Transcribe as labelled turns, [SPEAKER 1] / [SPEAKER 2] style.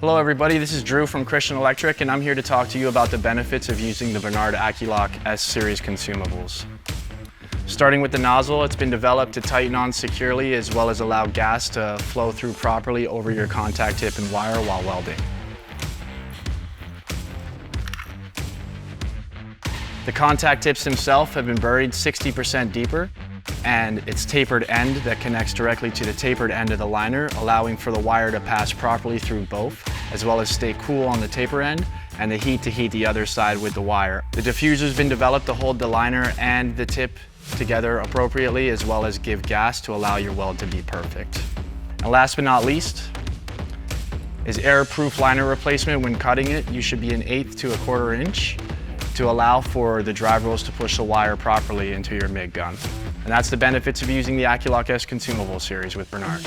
[SPEAKER 1] Hello everybody, this is Drew from Kristian Electric, and I'm here to talk to you about the benefits of using the Bernard AccuLock S-Series consumables. Starting with the nozzle, it's been developed to tighten on securely as well as allow gas to flow through properly over your contact tip and wire while welding. The contact tips themselves have been buried 60% deeper, and its tapered end that connects directly to the tapered end of the liner, allowing for the wire to pass properly through both, as well as stay cool on the taper end and the heat to heat the other side with the wire. The diffuser's been developed to hold the liner and the tip together appropriately, as well as give gas to allow your weld to be perfect. And last but not least is air-proof liner replacement. When cutting it, you should be 1/8 to 1/4 inch to allow for the drive rolls to push the wire properly into your MIG gun. And that's the benefits of using the AccuLock S consumable series with Bernard.